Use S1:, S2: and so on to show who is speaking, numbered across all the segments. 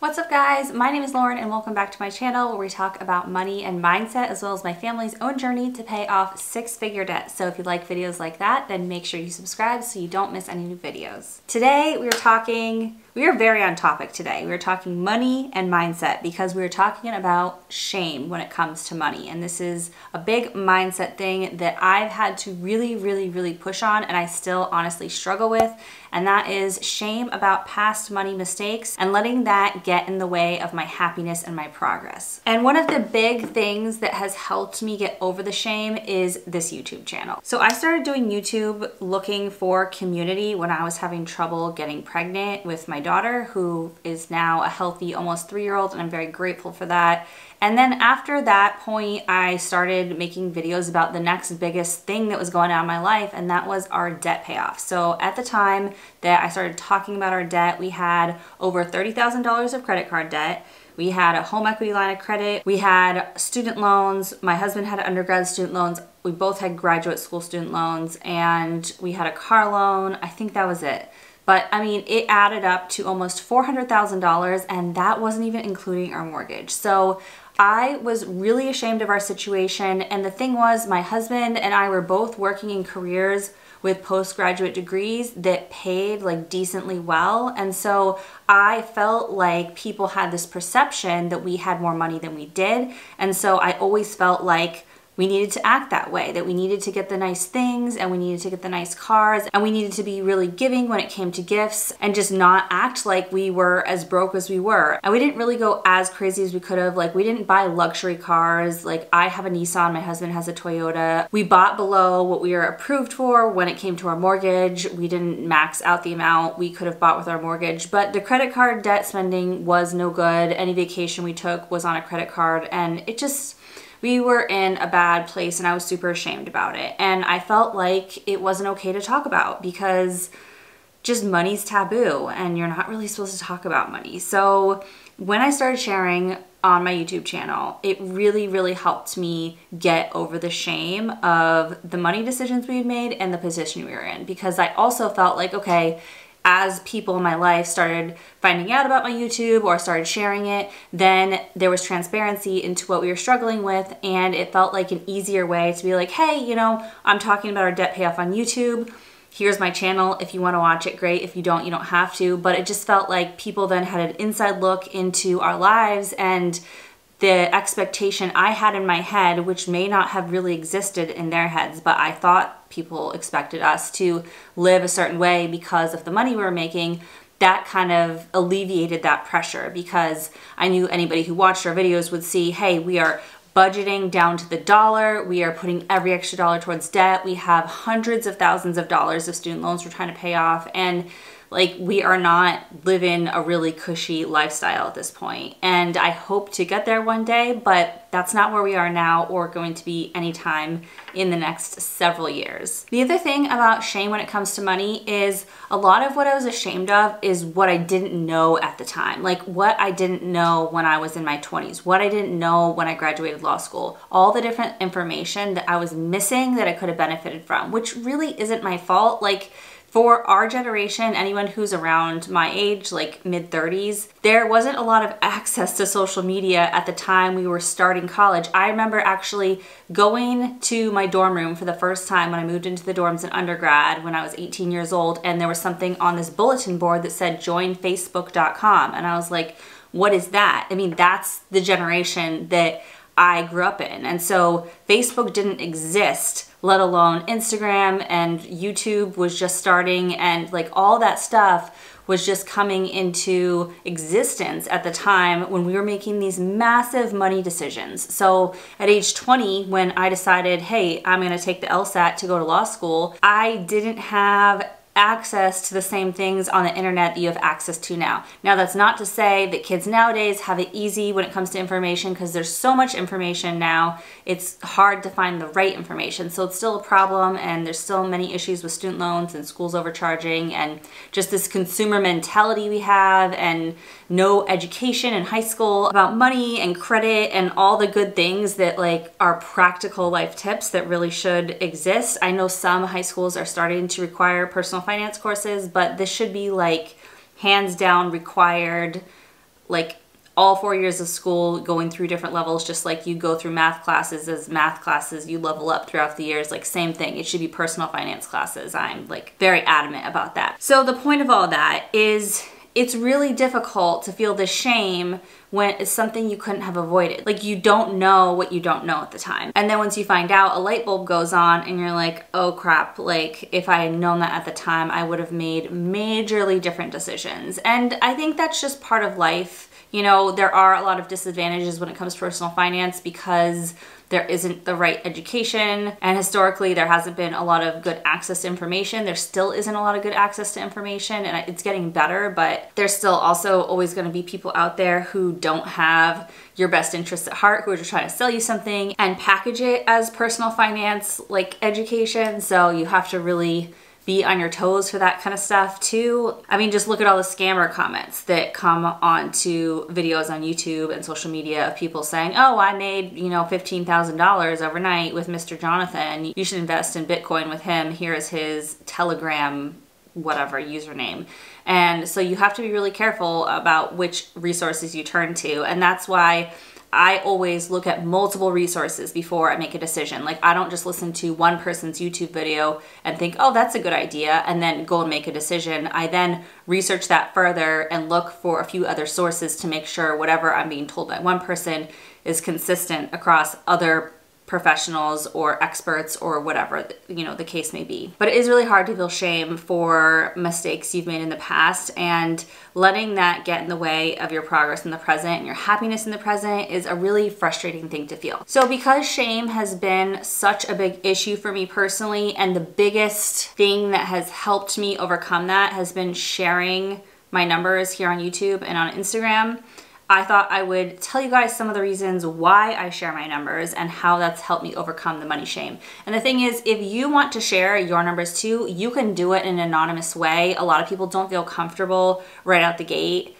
S1: What's up guys? My name is Lauren and welcome back to my channel where we talk about money and mindset as well as my family's own journey to pay off six-figure debt. So if you like videos like that, then make sure you subscribe so you don't miss any new videos. Today we are very on topic today. We are talking money and mindset because we are talking about shame when it comes to money. And this is a big mindset thing that I've had to really push on and I still honestly struggle with. And that is shame about past money mistakes and letting that get in the way of my happiness and my progress. And one of the big things that has helped me get over the shame is this YouTube channel. So I started doing YouTube looking for community when I was having trouble getting pregnant with my daughter, who is now a healthy almost 3-year-old, and I'm very grateful for that. And then after that point, I started making videos about the next biggest thing that was going on in my life, and that was our debt payoff. So at the time that I started talking about our debt, we had over $30,000 of credit card debt. We had a home equity line of credit. We had student loans. My husband had undergrad student loans. We both had graduate school student loans, and we had a car loan. I think that was it. But I mean, it added up to almost $400,000, and that wasn't even including our mortgage. So I was really ashamed of our situation. And the thing was, my husband and I were both working in careers with postgraduate degrees that paid like decently well. And so I felt like people had this perception that we had more money than we did. And so I always felt like we needed to act that way, that we needed to get the nice things and we needed to get the nice cars and we needed to be really giving when it came to gifts and just not act like we were as broke as we were. And we didn't really go as crazy as we could have. Like, we didn't buy luxury cars. Like, I have a Nissan, my husband has a Toyota. We bought below what we were approved for when it came to our mortgage. We didn't max out the amount we could have bought with our mortgage, but the credit card debt spending was no good. Any vacation we took was on a credit card, and we were in a bad place and I was super ashamed about it. And I felt like it wasn't okay to talk about because just money's taboo and you're not really supposed to talk about money. So when I started sharing on my YouTube channel, it really helped me get over the shame of the money decisions we had made and the position we were in, because I also felt like, okay, as people in my life started finding out about my YouTube or started sharing it, then there was transparency into what we were struggling with, and it felt like an easier way to be like, hey, you know, I'm talking about our debt payoff on YouTube. Here's my channel. If you want to watch it, great. If you don't have to. But it just felt like people then had an inside look into our lives, and the expectation I had in my head, which may not have really existed in their heads, but I thought people expected us to live a certain way because of the money we were making, that kind of alleviated that pressure, because I knew anybody who watched our videos would see, hey, we are budgeting down to the dollar. We are putting every extra dollar towards debt. We have hundreds of thousands of dollars of student loans we're trying to pay off. And like, we are not living a really cushy lifestyle at this point. And I hope to get there one day, but that's not where we are now or going to be anytime in the next several years. The other thing about shame when it comes to money is a lot of what I was ashamed of is what I didn't know at the time. Like, what I didn't know when I was in my 20s, what I didn't know when I graduated law school, all the different information that I was missing that I could have benefited from, which really isn't my fault. Like, for our generation, anyone who's around my age, like mid-30s, there wasn't a lot of access to social media at the time we were starting college. I remember actually going to my dorm room for the first time when I moved into the dorms in undergrad when I was 18 years old, and there was something on this bulletin board that said joinfacebook.com, and I was like, what is that? I mean, that's the generation that I grew up in. And so Facebook didn't exist, let alone Instagram, and YouTube was just starting, and like all that stuff was just coming into existence at the time when we were making these massive money decisions. So at age 20, when I decided, hey, I'm gonna take the LSAT to go to law school, I didn't have access to the same things on the internet that you have access to now. Now, that's not to say that kids nowadays have it easy when it comes to information, because there's so much information now, it's hard to find the right information. So it's still a problem, and there's still many issues with student loans and schools overcharging and just this consumer mentality we have, and no education in high school about money and credit and all the good things that like are practical life tips that really should exist. I know some high schools are starting to require personal finance courses, but this should be like hands down required like all 4 years of school going through different levels, just like you go through math classes. As math classes, you level up throughout the years, like same thing. It should be personal finance classes. I'm like very adamant about that. So the point of all that is it's really difficult to feel the shame when it's something you couldn't have avoided. Like you don't know what you don't know at the time. And then once you find out, a light bulb goes on and you're like, oh crap, like if I had known that at the time, I would have made majorly different decisions. And I think that's just part of life. You know, there are a lot of disadvantages when it comes to personal finance because there isn't the right education, and historically there hasn't been a lot of good access to information. There still isn't a lot of good access to information, and it's getting better, but there's still also always going to be people out there who don't have your best interests at heart, who are just trying to sell you something and package it as personal finance like education. So you have to really be on your toes for that kind of stuff too. I mean, just look at all the scammer comments that come onto videos on YouTube and social media of people saying, oh, I made, you know, $15,000 overnight with Mr. Jonathan. You should invest in Bitcoin with him. Here is his Telegram, whatever username. And so you have to be really careful about which resources you turn to. And that's why I always look at multiple resources before I make a decision. Like I don't just listen to one person's YouTube video and think, oh, that's a good idea, and then go and make a decision. I then research that further and look for a few other sources to make sure whatever I'm being told by one person is consistent across other professionals or experts or whatever, you know, the case may be. But it is really hard to feel shame for mistakes you've made in the past, and letting that get in the way of your progress in the present and your happiness in the present is a really frustrating thing to feel. So because shame has been such a big issue for me personally, and the biggest thing that has helped me overcome that has been sharing my numbers here on YouTube and on Instagram, I thought I would tell you guys some of the reasons why I share my numbers and how that's helped me overcome the money shame. And the thing is, if you want to share your numbers too, you can do it in an anonymous way. A lot of people don't feel comfortable right out the gate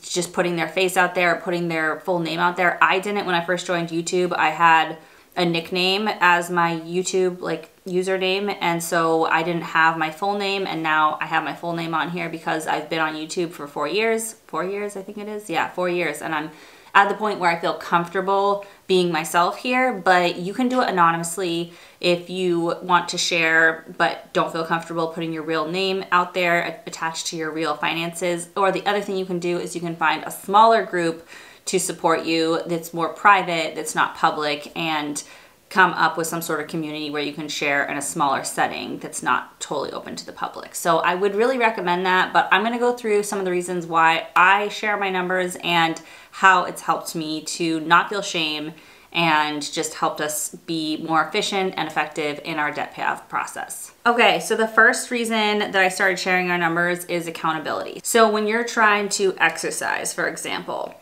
S1: just putting their face out there, or putting their full name out there. I didn't when I first joined YouTube. I had a nickname as my YouTube like username, and so I didn't have my full name, and now I have my full name on here because I've been on YouTube for 4 years. 4 years, I think it is. Yeah, 4 years, and I'm at the point where I feel comfortable being myself here. But you can do it anonymously if you want to share but don't feel comfortable putting your real name out there attached to your real finances. Or the other thing you can do is you can find a smaller group to support you that's more private, that's not public, and come up with some sort of community where you can share in a smaller setting that's not totally open to the public. So I would really recommend that, but I'm gonna go through some of the reasons why I share my numbers and how it's helped me to not feel shame and just helped us be more efficient and effective in our debt payoff process. Okay, so the first reason that I started sharing our numbers is accountability. So when you're trying to exercise, for example,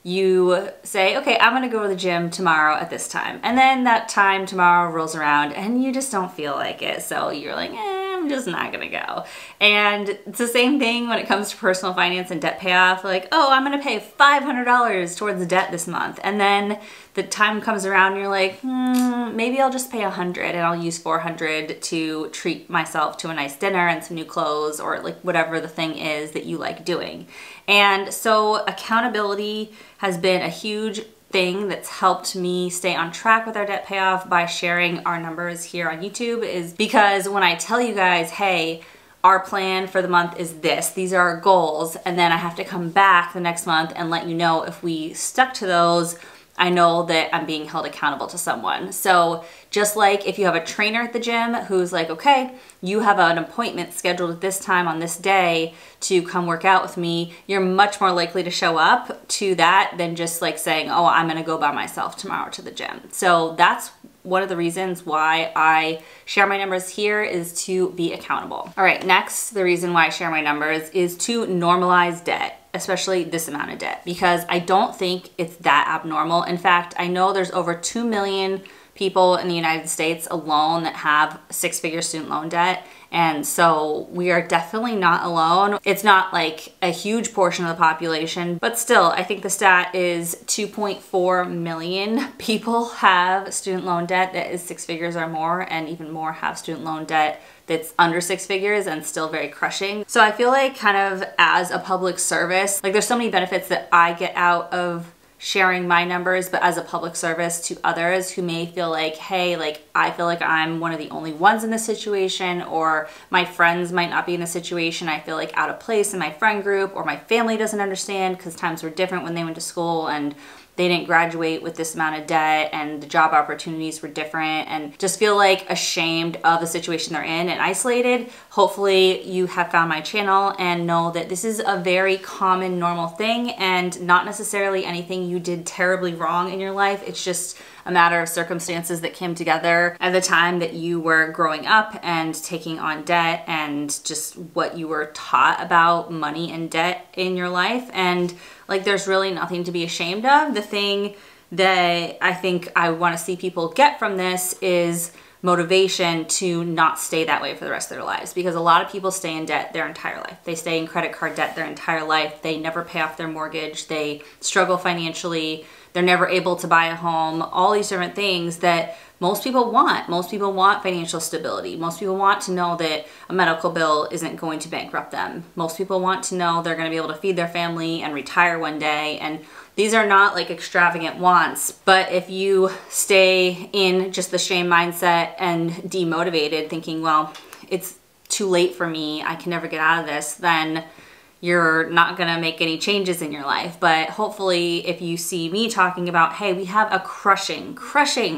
S1: you say, okay, I'm gonna go to the gym tomorrow at this time. And then that time tomorrow rolls around and you just don't feel like it. So you're like, I'm just not gonna go. And it's the same thing when it comes to personal finance and debt payoff. Like, oh, I'm gonna pay $500 towards the debt this month. And then the time comes around and you're like, maybe I'll just pay $100 and I'll use $400 to treat myself to a nice dinner and some new clothes, or like whatever the thing is that you like doing. And so accountability has been a huge thing that's helped me stay on track with our debt payoff by sharing our numbers here on YouTube, is because when I tell you guys, hey, our plan for the month is this, these are our goals, and then I have to come back the next month and let you know if we stuck to those, I know that I'm being held accountable to someone. So just like if you have a trainer at the gym who's like, okay, you have an appointment scheduled at this time on this day to come work out with me, you're much more likely to show up to that than just like saying, oh, I'm gonna go by myself tomorrow to the gym. So that's one of the reasons why I share my numbers here, is to be accountable. All right, next, the reason why I share my numbers is to normalize debt, especially this amount of debt, because I don't think it's that abnormal. In fact, I know there's over 2 million people in the United States alone that have six-figure student loan debt. And so we are definitely not alone. It's not like a huge portion of the population, but still, I think the stat is 2.4 million people have student loan debt that is six figures or more, and even more have student loan debt that's under six figures and still very crushing. So I feel like kind of as a public service, like there's so many benefits that I get out of sharing my numbers, but as a public service to others who may feel like, hey, like I feel like I'm one of the only ones in this situation, or my friends might not be in the situation. I feel like out of place in my friend group, or my family doesn't understand because times were different when they went to school and they didn't graduate with this amount of debt and the job opportunities were different, and just feel like ashamed of the situation they're in and isolated. Hopefully you have found my channel and know that this is a very common, normal thing and not necessarily anything you did terribly wrong in your life. It's just a matter of circumstances that came together at the time that you were growing up and taking on debt, and just what you were taught about money and debt in your life. And like, there's really nothing to be ashamed of. The thing that I think I want to see people get from this is motivation to not stay that way for the rest of their lives, because a lot of people stay in debt their entire life. They stay in credit card debt their entire life. They never pay off their mortgage. They struggle financially. They're never able to buy a home. All these different things that most people want. Most people want financial stability. Most people want to know that a medical bill isn't going to bankrupt them. Most people want to know they're going to be able to feed their family and retire one day. And these are not like extravagant wants, but if you stay in just the shame mindset and demotivated, thinking, well, it's too late for me, I can never get out of this, then you're not gonna make any changes in your life. But hopefully if you see me talking about, hey, we have a crushing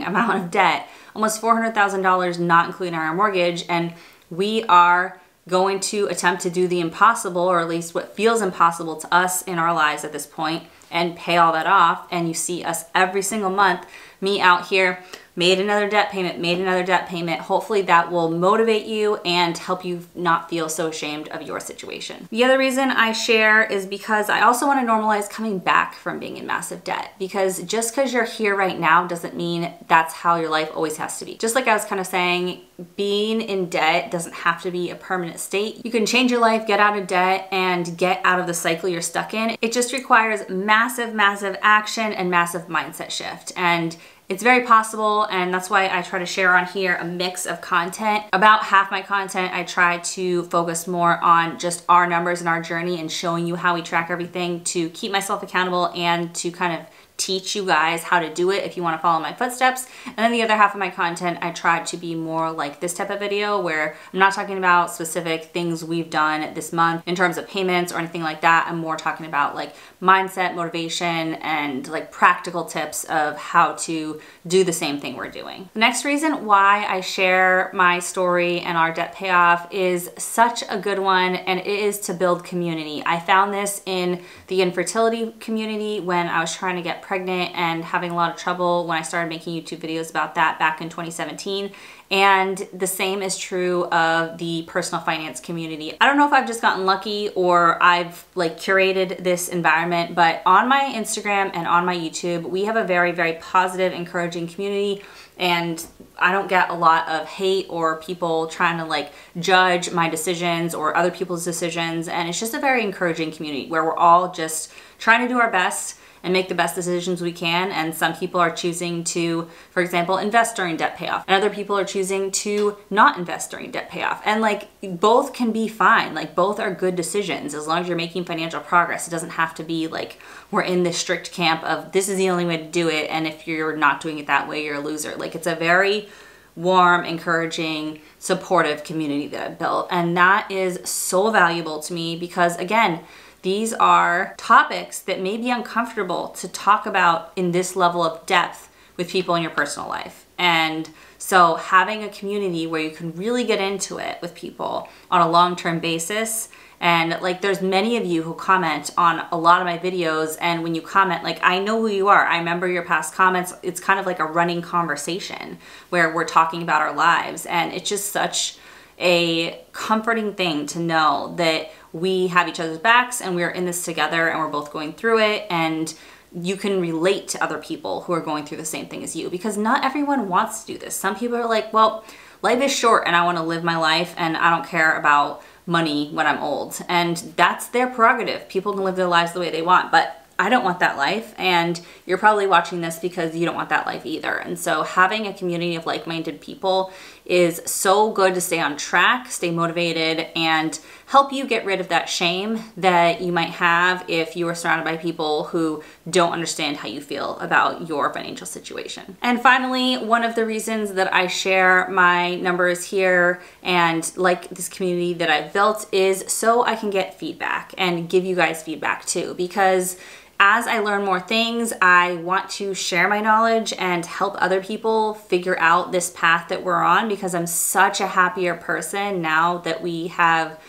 S1: amount of debt, almost $400,000 not including our mortgage, and we are going to attempt to do the impossible, or at least what feels impossible to us in our lives at this point, and pay all that off. And you see us every single month, me out here, made another debt payment. Hopefully that will motivate you and help you not feel so ashamed of your situation. The other reason I share is because I also want to normalize coming back from being in massive debt, because just because you're here right now doesn't mean that's how your life always has to be. Just like I was kind of saying, being in debt doesn't have to be a permanent state. You can change your life, get out of debt, and get out of the cycle you're stuck in. It just requires massive action and massive mindset shift. And it's very possible, and that's why I try to share on here a mix of content. About half my content, I try to focus more on just our numbers and our journey and showing you how we track everything to keep myself accountable and to kind of teach you guys how to do it if you want to follow my footsteps. And then the other half of my content, I try to be more like this type of video where I'm not talking about specific things we've done this month in terms of payments or anything like that. I'm more talking about like mindset, motivation, and like practical tips of how to do the same thing we're doing. The next reason why I share my story and our debt payoff is such a good one, and it is to build community. I found this in the infertility community when I was trying to get pregnant and having a lot of trouble when I started making YouTube videos about that back in 2017. And the same is true of the personal finance community. I don't know if I've just gotten lucky or I've like curated this environment, but on my Instagram and on my YouTube, we have a very positive, encouraging community. And I don't get a lot of hate or people trying to like judge my decisions or other people's decisions. And it's just a very encouraging community where we're all just trying to do our best and make the best decisions we can. And some people are choosing to, for example, invest during debt payoff, and other people are choosing to not invest during debt payoff. And like both can be fine. Like both are good decisions as long as you're making financial progress. It doesn't have to be like we're in this strict camp of this is the only way to do it, and if you're not doing it that way, you're a loser. Like it's a very warm, encouraging, supportive community that I've built. And that is so valuable to me because, again, these are topics that may be uncomfortable to talk about in this level of depth with people in your personal life. And so having a community where you can really get into it with people on a long-term basis, and like there's many of you who comment on a lot of my videos, and when you comment, like I know who you are. I remember your past comments. It's kind of like a running conversation where we're talking about our lives, and it's just such a comforting thing to know that we have each other's backs and we're in this together and we're both going through it. And you can relate to other people who are going through the same thing as you, because not everyone wants to do this. Some people are like, well, life is short and I want to live my life and I don't care about money when I'm old. And that's their prerogative. People can live their lives the way they want, but I don't want that life, and you're probably watching this because you don't want that life either. And so having a community of like-minded people is so good to stay on track, stay motivated, and help you get rid of that shame that you might have if you are surrounded by people who don't understand how you feel about your financial situation. And finally, one of the reasons that I share my numbers here and like this community that I've built is so I can get feedback and give you guys feedback too, because as I learn more things, I want to share my knowledge and help other people figure out this path that we're on, because I'm such a happier person now that we have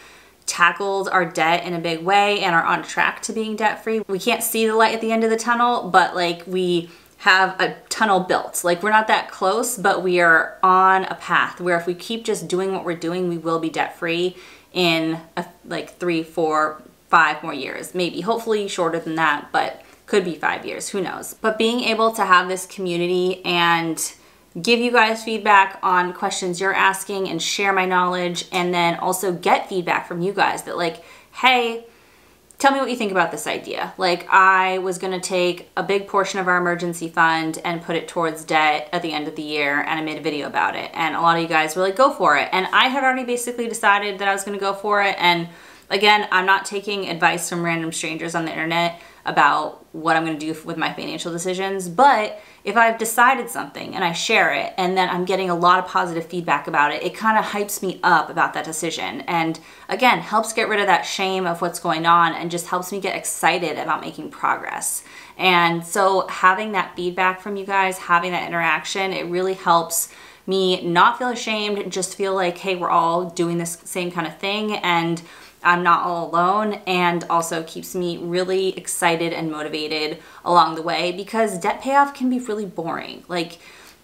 S1: tackled our debt in a big way and are on track to being debt free. We can't see the light at the end of the tunnel, but like we have a tunnel built. Like we're not that close, but we are on a path where if we keep just doing what we're doing, we will be debt free in like 3, 4, 5 more years, maybe, hopefully shorter than that, but could be 5 years, who knows. But being able to have this community and give you guys feedback on questions you're asking and share my knowledge, and then also get feedback from you guys that like, hey, tell me what you think about this idea. Like I was gonna take a big portion of our emergency fund and put it towards debt at the end of the year, and I made a video about it. And a lot of you guys were like, go for it. And I had already basically decided that I was gonna go for it. And again, I'm not taking advice from random strangers on the internet about what I'm gonna do with my financial decisions, but if I've decided something and I share it and then I'm getting a lot of positive feedback about it, it kind of hypes me up about that decision. And again, helps get rid of that shame of what's going on and just helps me get excited about making progress. And so having that feedback from you guys, having that interaction, it really helps me not feel ashamed, just feel like, hey, we're all doing this same kind of thing and I'm not all alone, and also keeps me really excited and motivated along the way, because debt payoff can be really boring. Like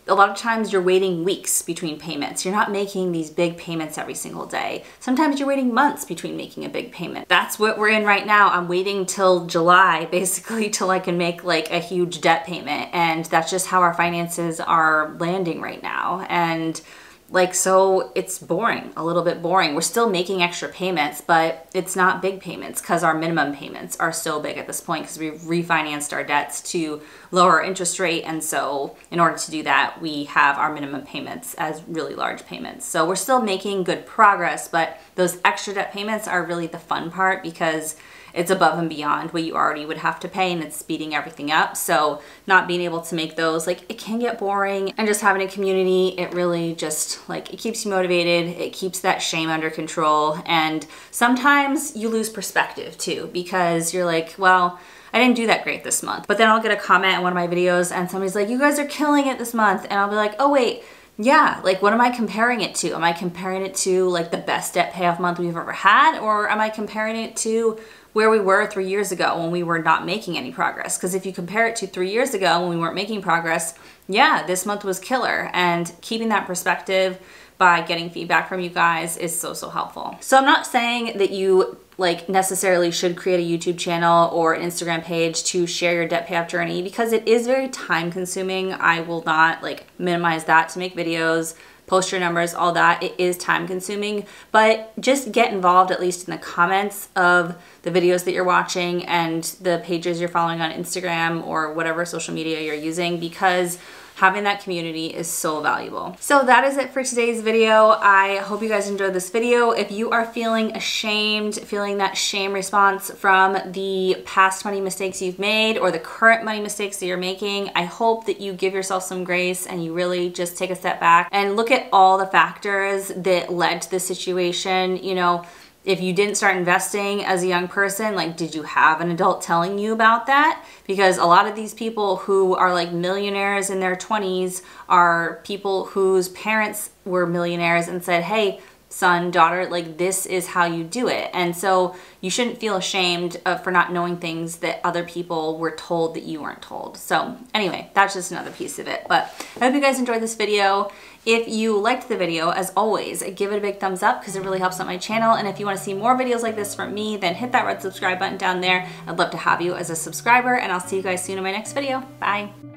S1: a lot of times you're waiting weeks between payments. You're not making these big payments every single day. Sometimes you're waiting months between making a big payment. That's what we're in right now. I'm waiting till July basically till I can make like a huge debt payment, and that's just how our finances are landing right now. And like, so it's boring, a little bit boring. We're still making extra payments, but it's not big payments because our minimum payments are so big at this point because we've refinanced our debts to lower our interest rate. And so in order to do that, we have our minimum payments as really large payments. So we're still making good progress, but those extra debt payments are really the fun part because it's above and beyond what you already would have to pay, and it's speeding everything up. So not being able to make those, like, it can get boring. And just having a community, it really just, like, it keeps you motivated. It keeps that shame under control. And sometimes you lose perspective too, because you're like, well, I didn't do that great this month. But then I'll get a comment in one of my videos and somebody's like, you guys are killing it this month. And I'll be like, oh wait, yeah, like what am I comparing it to? Am I comparing it to like the best debt payoff month we've ever had? Or am I comparing it to where we were 3 years ago when we were not making any progress? Because if you compare it to 3 years ago when we weren't making progress, yeah, this month was killer. And keeping that perspective by getting feedback from you guys is so, so helpful. So I'm not saying that you like necessarily should create a YouTube channel or an Instagram page to share your debt payoff journey, because it is very time consuming. I will not like minimize that to make videos, post your numbers, all that. It is time consuming, but just get involved at least in the comments of the videos that you're watching and the pages you're following on Instagram or whatever social media you're using, because having that community is so valuable. So that is it for today's video. I hope you guys enjoyed this video. If you are feeling ashamed, feeling that shame response from the past money mistakes you've made or the current money mistakes that you're making, I hope that you give yourself some grace and you really just take a step back and look at all the factors that led to this situation. You know, if you didn't start investing as a young person, like, did you have an adult telling you about that? Because a lot of these people who are like millionaires in their 20s are people whose parents were millionaires and said, hey, son, daughter, like this is how you do it. And so you shouldn't feel ashamed for not knowing things that other people were told that you weren't told. So anyway, that's just another piece of it. But I hope you guys enjoyed this video. If you liked the video, as always, give it a big thumbs up because it really helps out my channel. And if you want to see more videos like this from me, then hit that red subscribe button down there. I'd love to have you as a subscriber, and I'll see you guys soon in my next video. Bye.